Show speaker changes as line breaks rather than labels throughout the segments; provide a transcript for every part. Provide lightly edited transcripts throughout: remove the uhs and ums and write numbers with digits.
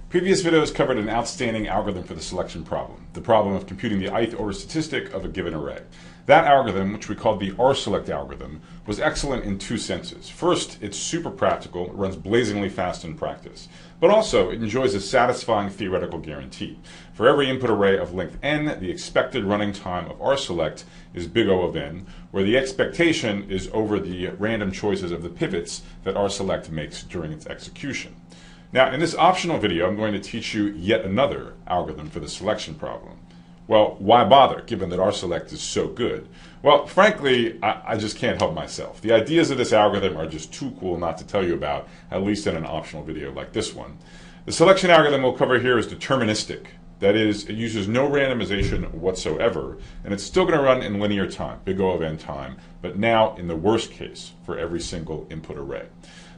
Previous videos covered an outstanding algorithm for the selection problem, the problem of computing the ith order statistic of a given array. That algorithm, which we called the rselect algorithm, was excellent in two senses. First, it's super practical, it runs blazingly fast in practice. But also, it enjoys a satisfying theoretical guarantee. For every input array of length n, the expected running time of rselect is big O of n, where the expectation is over the random choices of the pivots that rselect makes during its execution. Now, in this optional video, I'm going to teach you yet another algorithm for the selection problem. Well, why bother, given that rselect is so good? Well, frankly, I just can't help myself. The ideas of this algorithm are just too cool not to tell you about, at least in an optional video like this one. The selection algorithm we'll cover here is deterministic. That is, it uses no randomization whatsoever, and it's still going to run in linear time, big O of n time, but now in the worst case for every single input array.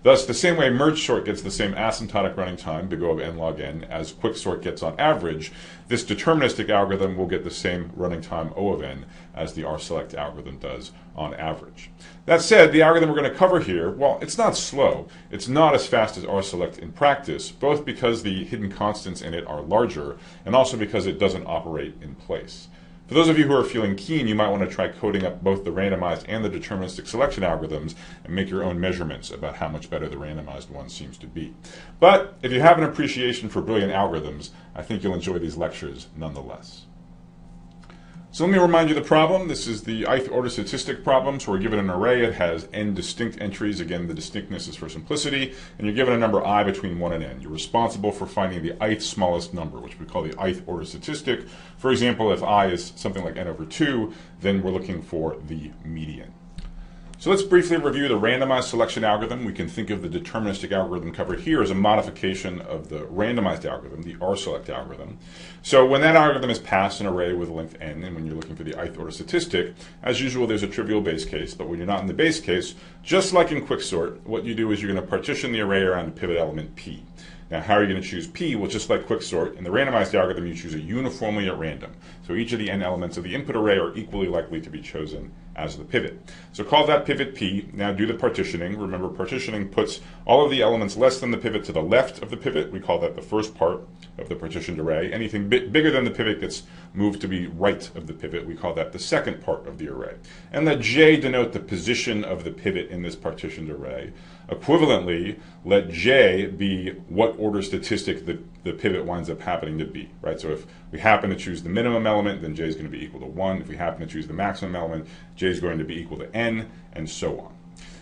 Thus, the same way merge sort gets the same asymptotic running time, big O of n log n, as quicksort gets on average, this deterministic algorithm will get the same running time O of n as the rselect algorithm does on average. That said, the algorithm we're going to cover here, well, it's not slow. It's not as fast as rselect in practice, both because the hidden constants in it are larger, and also because it doesn't operate in place. For those of you who are feeling keen, you might want to try coding up both the randomized and the deterministic selection algorithms and make your own measurements about how much better the randomized one seems to be. But if you have an appreciation for brilliant algorithms, I think you'll enjoy these lectures nonetheless. So let me remind you the problem. This is the ith order statistic problem. So we're given an array. It has n distinct entries. Again, the distinctness is for simplicity. And you're given a number I between 1 and n. You're responsible for finding the ith smallest number, which we call the ith order statistic. For example, if I is something like n over 2, then we're looking for the median. So let's briefly review the randomized selection algorithm. We can think of the deterministic algorithm covered here as a modification of the randomized algorithm, the rselect algorithm. So when that algorithm is passed an array with length n, and when you're looking for the ith order statistic, as usual there's a trivial base case, but when you're not in the base case, just like in quicksort, what you do is you're going to partition the array around a pivot element p. Now, how are you going to choose p? Well, just like quicksort, in the randomized algorithm, you choose it uniformly at random. So each of the n elements of the input array are equally likely to be chosen as the pivot. So call that pivot p. Now do the partitioning. Remember, partitioning puts all of the elements less than the pivot to the left of the pivot. We call that the first part of the partitioned array. Anything bigger than the pivot gets moved to be right of the pivot. We call that the second part of the array. And let j denote the position of the pivot in this partitioned array. Equivalently, let j be what order statistic the pivot winds up happening to be, right? So if we happen to choose the minimum element, then j is going to be equal to 1. If we happen to choose the maximum element, j is going to be equal to n, and so on.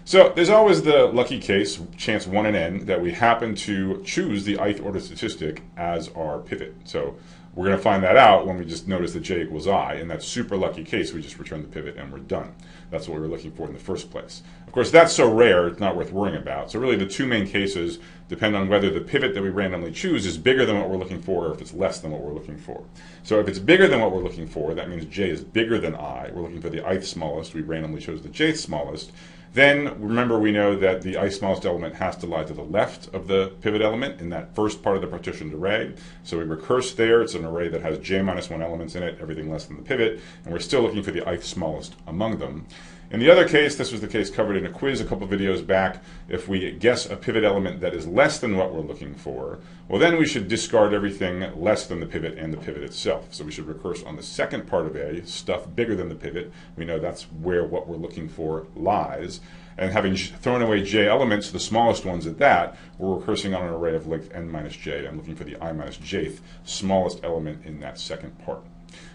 So there's always the lucky case, chance 1 in n, that we happen to choose the ith order statistic as our pivot. So we're going to find that out when we just notice that j equals I. In that super lucky case, we just return the pivot and we're done. That's what we were looking for in the first place. Of course, that's so rare, it's not worth worrying about. So really the two main cases depend on whether the pivot that we randomly choose is bigger than what we're looking for or if it's less than what we're looking for. So if it's bigger than what we're looking for, that means j is bigger than I. We're looking for the ith smallest. We randomly chose the jth smallest. Then, remember, we know that the ith smallest element has to lie to the left of the pivot element in that first part of the partitioned array. So we recurse there. It's an array that has j minus 1 elements in it, everything less than the pivot, and we're still looking for the ith smallest among them. In the other case, this was the case covered in a quiz a couple videos back, if we guess a pivot element that is less than what we're looking for, well then we should discard everything less than the pivot and the pivot itself. So we should recurse on the second part of A, stuff bigger than the pivot. We know that's where what we're looking for lies. And having thrown away j elements, the smallest ones at that, we're recursing on an array of length n minus j. I'm looking for the I minus jth smallest element in that second part.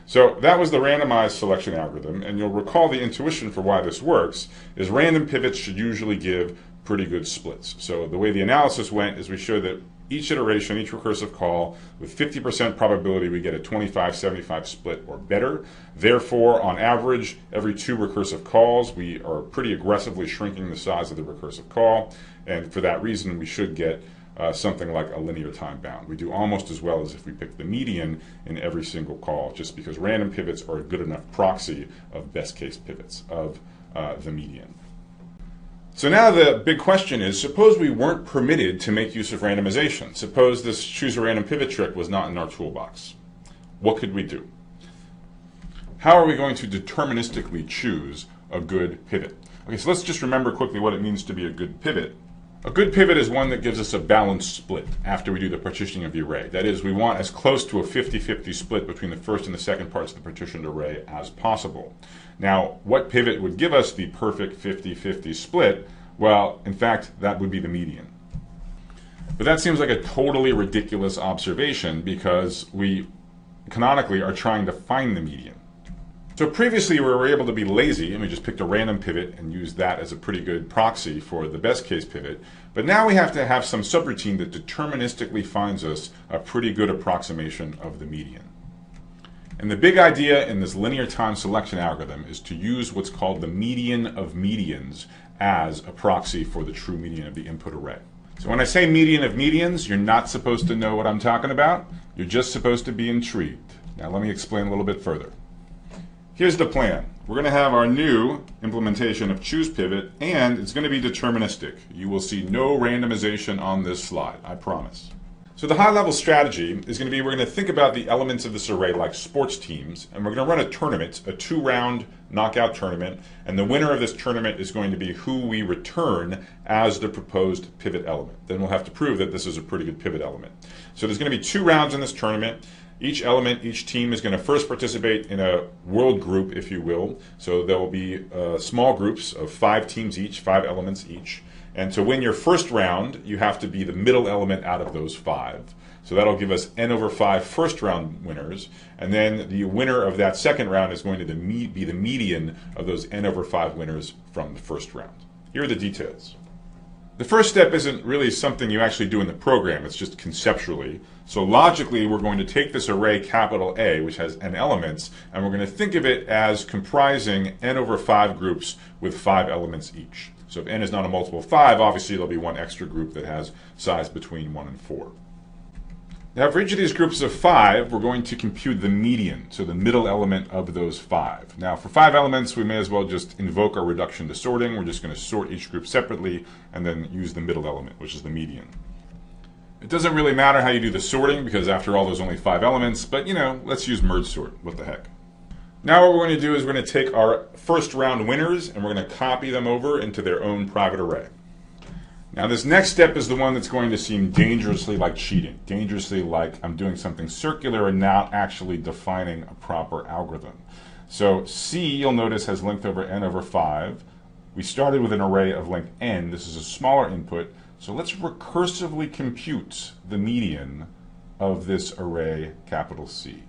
So that was the randomized selection algorithm, and you'll recall the intuition for why this works is random pivots should usually give pretty good splits. So the way the analysis went is we showed that each iteration, each recursive call, with 50% probability we get a 25-75 split or better. Therefore, on average, every 2 recursive calls, we are pretty aggressively shrinking the size of the recursive call, and for that reason we should get something like a linear time bound. We do almost as well as if we pick the median in every single call, just because random pivots are a good enough proxy of best case pivots of the median. So now the big question is, suppose we weren't permitted to make use of randomization. Suppose this choose a random pivot trick was not in our toolbox. What could we do? How are we going to deterministically choose a good pivot? Okay, so let's just remember quickly what it means to be a good pivot. A good pivot is one that gives us a balanced split after we do the partitioning of the array. That is, we want as close to a 50-50 split between the first and the second parts of the partitioned array as possible. Now, what pivot would give us the perfect 50-50 split? Well, in fact, that would be the median. But that seems like a totally ridiculous observation because we canonically are trying to find the median. So previously we were able to be lazy and we just picked a random pivot and used that as a pretty good proxy for the best case pivot. But now we have to have some subroutine that deterministically finds us a pretty good approximation of the median. And the big idea in this linear time selection algorithm is to use what's called the median of medians as a proxy for the true median of the input array. So when I say median of medians, you're not supposed to know what I'm talking about. You're just supposed to be intrigued. Now let me explain a little bit further. Here's the plan. We're going to have our new implementation of ChoosePivot, and it's going to be deterministic. You will see no randomization on this slide, I promise. So the high-level strategy is going to be we're going to think about the elements of this array like sports teams, and we're going to run a tournament, a 2-round knockout tournament, and the winner of this tournament is going to be who we return as the proposed pivot element. Then we'll have to prove that this is a pretty good pivot element. So there's going to be 2 rounds in this tournament. Each element, each team is going to first participate in a world group, if you will. So there will be small groups of 5 teams each, 5 elements each. And to win your first round, you have to be the middle element out of those 5. So that'll give us n over 5 first round winners. And then the winner of that second round is going to be the median of those n over 5 winners from the first round. Here are the details. The first step isn't really something you actually do in the program, it's just conceptually. So logically, we're going to take this array capital A, which has n elements, and we're going to think of it as comprising n over 5 groups with 5 elements each. So if n is not a multiple of 5, obviously there'll be one extra group that has size between 1 and 4. Now for each of these groups of 5, we're going to compute the median, so the middle element of those 5. Now for 5 elements, we may as well just invoke our reduction to sorting. We're just going to sort each group separately and then use the middle element, which is the median. It doesn't really matter how you do the sorting because after all there's only 5 elements, but you know, let's use merge sort. What the heck. Now what we're going to do is we're going to take our first round winners and we're going to copy them over into their own private array. Now this next step is the one that's going to seem dangerously like cheating, dangerously like I'm doing something circular and not actually defining a proper algorithm. So C, you'll notice, has length over n over 5. We started with an array of length n. This is a smaller input, so let's recursively compute the median of this array capital C.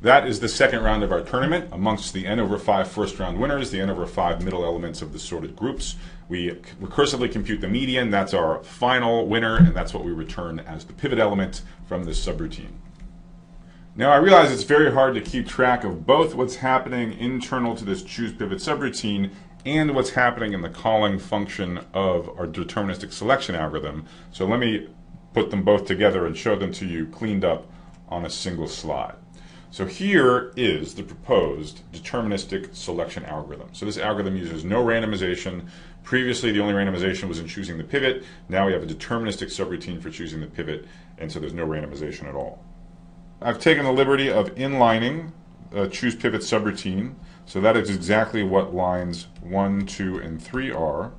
That is the second round of our tournament. Amongst the n over 5 first round winners, the n over 5 middle elements of the sorted groups, we recursively compute the median. That's our final winner, and that's what we return as the pivot element from this subroutine. Now I realize it's very hard to keep track of both what's happening internal to this ChoosePivot subroutine and what's happening in the calling function of our deterministic selection algorithm. So let me put them both together and show them to you cleaned up on a single slide. So here is the proposed deterministic selection algorithm. So this algorithm uses no randomization. Previously, the only randomization was in choosing the pivot. Now we have a deterministic subroutine for choosing the pivot, and so there's no randomization at all. I've taken the liberty of inlining a ChoosePivot subroutine. So that is exactly what lines 1, 2, and 3 are.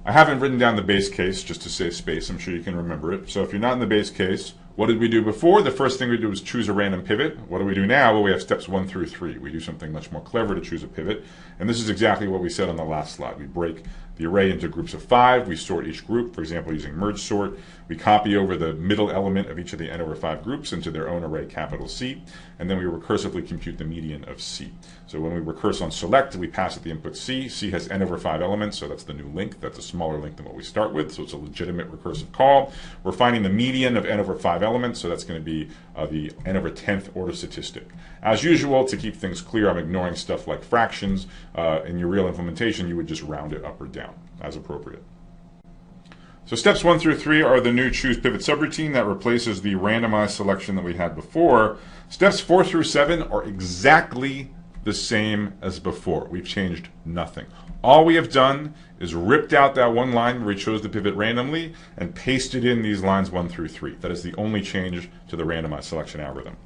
I haven't written down the base case just to save space. I'm sure you can remember it. So if you're not in the base case, what did we do before? The first thing we did was choose a random pivot. What do we do now? Well, we have steps 1 through 3. We do something much more clever to choose a pivot. And this is exactly what we said on the last slide. We break the array into groups of 5. We sort each group, for example, using merge sort. We copy over the middle element of each of the n over 5 groups into their own array capital C. And then we recursively compute the median of C. So when we recurse on select, we pass it the input C. C has n over 5 elements, so that's the new link. That's a smaller link than what we start with, so it's a legitimate recursive call. We're finding the median of n over 5 elements, so that's going to be the n over 10th order statistic. As usual, to keep things clear, I'm ignoring stuff like fractions. In your real implementation, you would just round it up or down, as appropriate. So steps 1 through 3 are the new ChoosePivot subroutine that replaces the randomized selection that we had before. Steps 4 through 7 are exactly the same as before. We've changed nothing. All we have done is ripped out that one line where we chose the pivot randomly and pasted in these lines 1 through 3. That is the only change to the randomized selection algorithm.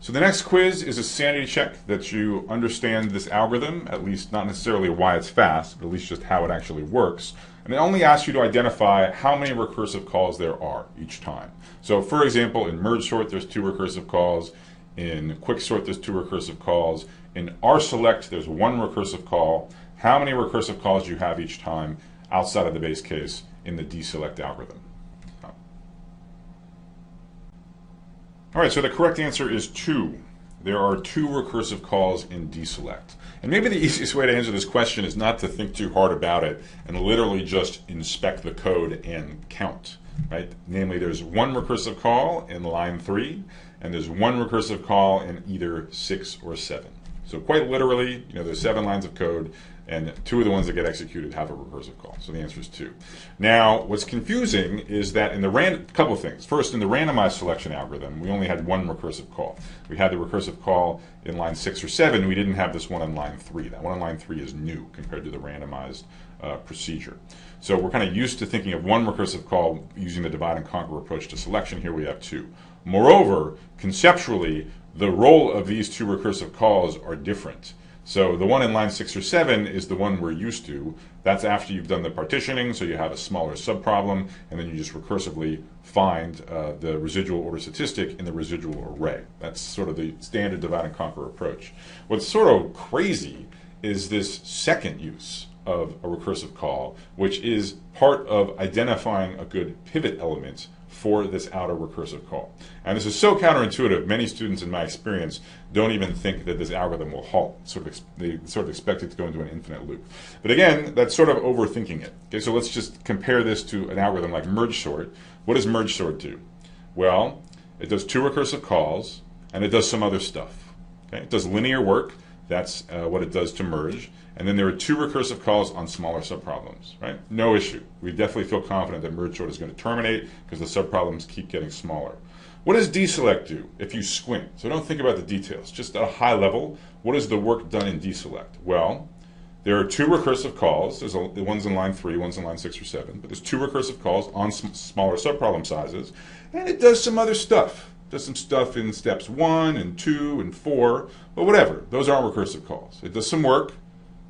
So the next quiz is a sanity check that you understand this algorithm, at least not necessarily why it's fast, but at least just how it actually works. And it only asks you to identify how many recursive calls there are each time. So for example, in merge sort, there's 2 recursive calls. In quicksort, there's 2 recursive calls. In rselect, there's 1 recursive call. How many recursive calls do you have each time outside of the base case in the deselect algorithm? All right, so the correct answer is 2. There are 2 recursive calls in deselect. And maybe the easiest way to answer this question is not to think too hard about it and literally just inspect the code and count, right? Namely, there's 1 recursive call in line 3, and there's 1 recursive call in either 6 or 7. So quite literally, there's 7 lines of code, and 2 of the ones that get executed have a recursive call. So the answer is 2. Now, what's confusing is that in the couple of things. First, in the randomized selection algorithm, we only had 1 recursive call. We had the recursive call in line 6 or 7. We didn't have this one in line 3. That one in line 3 is new compared to the randomized procedure. So we're kind of used to thinking of 1 recursive call using the divide and conquer approach to selection. Here we have 2. Moreover, conceptually, the role of these 2 recursive calls are different. So the one in line 6 or 7 is the one we're used to. That's after you've done the partitioning, so you have a smaller subproblem, and then you just recursively find the residual order statistic in the residual array. That's sort of the standard divide and conquer approach. What's sort of crazy is this second use of a recursive call, which is part of identifying a good pivot element for this outer recursive call. And this is so counterintuitive, many students in my experience don't even think that this algorithm will halt. They sort of expect it to go into an infinite loop. But again, that's sort of overthinking it. Okay, so let's just compare this to an algorithm like merge sort. What does merge sort do? Well, it does 2 recursive calls, and it does some other stuff. Okay? It does linear work. That's what it does to merge. And then there are 2 recursive calls on smaller subproblems, right? No issue. We definitely feel confident that merge sort is going to terminate because the subproblems keep getting smaller. What does deselect do if you squint? So don't think about the details. Just at a high level, what is the work done in deselect? Well, there are 2 recursive calls. There's one's in line 3, one's in line 6 or 7. But there's 2 recursive calls on smaller subproblem sizes. And it does some other stuff. It does some stuff in steps 1 and 2 and 4. But whatever. Those aren't recursive calls. It does some work.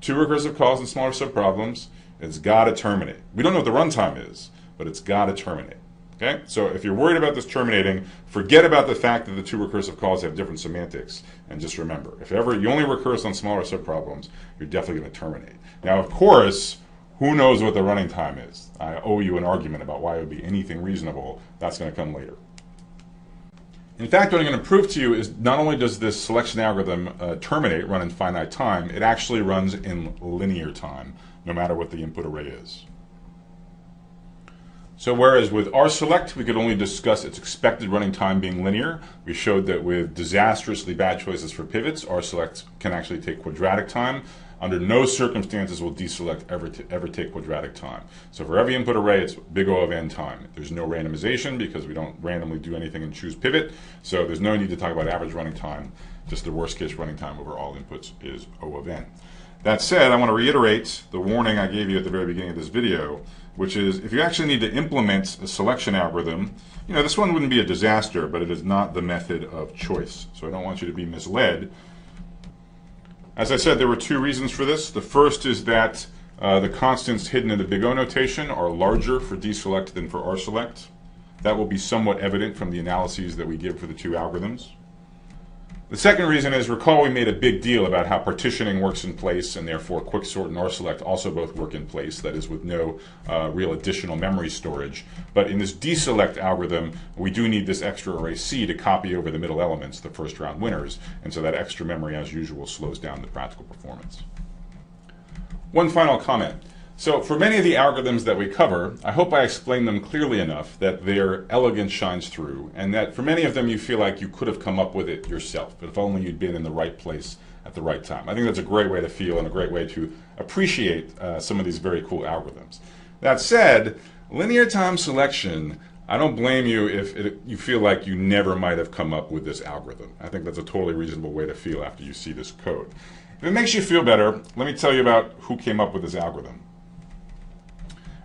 2 recursive calls in smaller subproblems. It's got to terminate. We don't know what the runtime is, but it's got to terminate. Okay? So if you're worried about this terminating, forget about the fact that the 2 recursive calls have different semantics. And just remember, if ever you only recurse on smaller subproblems, you're definitely going to terminate. Now, of course, who knows what the running time is? I owe you an argument about why it would be anything reasonable. That's going to come later. In fact, what I'm going to prove to you is not only does this selection algorithm terminate, run in finite time, it actually runs in linear time, no matter what the input array is. So whereas with rselect, we could only discuss its expected running time being linear, we showed that with disastrously bad choices for pivots, rselect can actually take quadratic time. Under no circumstances will deselect ever take quadratic time. So for every input array, it's big O of n time. There's no randomization because we don't randomly do anything and choose pivot. So there's no need to talk about average running time. Just the worst case running time over all inputs is O of n. That said, I want to reiterate the warning I gave you at the very beginning of this video, which is if you actually need to implement a selection algorithm, this one wouldn't be a disaster, but it is not the method of choice. So I don't want you to be misled. As I said, there were 2 reasons for this. The first is that the constants hidden in the big O notation are larger for deselect than for rselect. That will be somewhat evident from the analyses that we give for the 2 algorithms. The second reason is, recall we made a big deal about how partitioning works in place, and therefore quicksort and rselect also both work in place, that is with no real additional memory storage. But in this deselect algorithm, we do need this extra array C to copy over the middle elements, the first round winners, and so that extra memory, as usual, slows down the practical performance. One final comment. So for many of the algorithms that we cover, I hope I explained them clearly enough that their elegance shines through, and that for many of them you feel like you could have come up with it yourself, but if only you'd been in the right place at the right time. I think that's a great way to feel and a great way to appreciate some of these very cool algorithms. That said, linear time selection, I don't blame you if you feel like you never might have come up with this algorithm. I think that's a totally reasonable way to feel after you see this code. If it makes you feel better, let me tell you about who came up with this algorithm.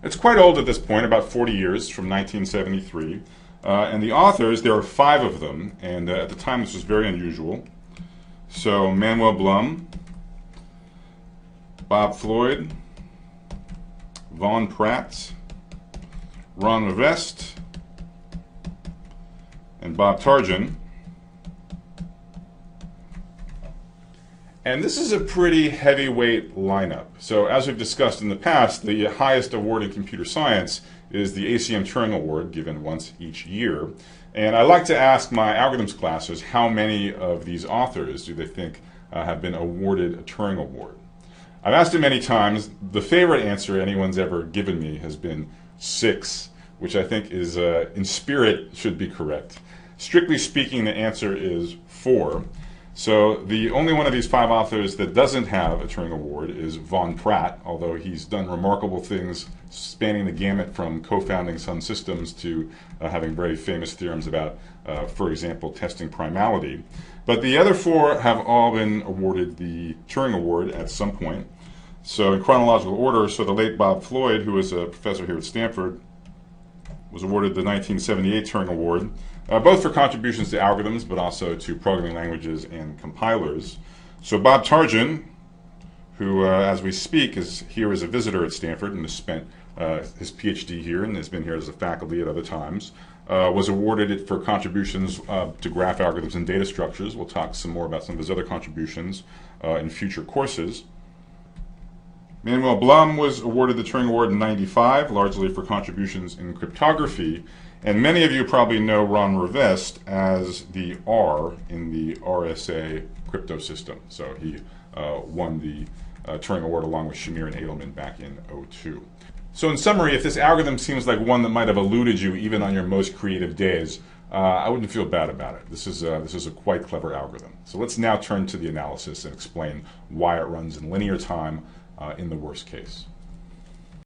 It's quite old at this point, about 40 years, from 1973. And the authors, there are 5 of them, and at the time this was very unusual. So Manuel Blum, Bob Floyd, Von Pratt, Ron Rivest, and Bob Tarjan. And this is a pretty heavyweight lineup. So as we've discussed in the past, the highest award in computer science is the ACM Turing Award, given once each year. And I like to ask my algorithms classes how many of these authors do they think have been awarded a Turing Award. I've asked it many times. The favorite answer anyone's ever given me has been 6, which I think is, in spirit, should be correct. Strictly speaking, the answer is 4. So the only one of these 5 authors that doesn't have a Turing Award is Von Pratt, although he's done remarkable things spanning the gamut from co-founding Sun Systems to having very famous theorems about, for example, testing primality. But the other 4 have all been awarded the Turing Award at some point. So in chronological order, so the late Bob Floyd, who was a professor here at Stanford, was awarded the 1978 Turing Award, both for contributions to algorithms, but also to programming languages and compilers. So Bob Tarjan, who, as we speak, is here as a visitor at Stanford and has spent his PhD here and has been here as a faculty at other times, was awarded it for contributions to graph algorithms and data structures. We'll talk some more about some of his other contributions in future courses. Manuel Blum was awarded the Turing Award in '95, largely for contributions in cryptography. And many of you probably know Ron Rivest as the R in the RSA crypto system. So he won the Turing Award along with Shamir and Edelman back in '02. So in summary, if this algorithm seems like one that might have eluded you even on your most creative days, I wouldn't feel bad about it. This is a quite clever algorithm. So let's now turn to the analysis and explain why it runs in linear time in the worst case.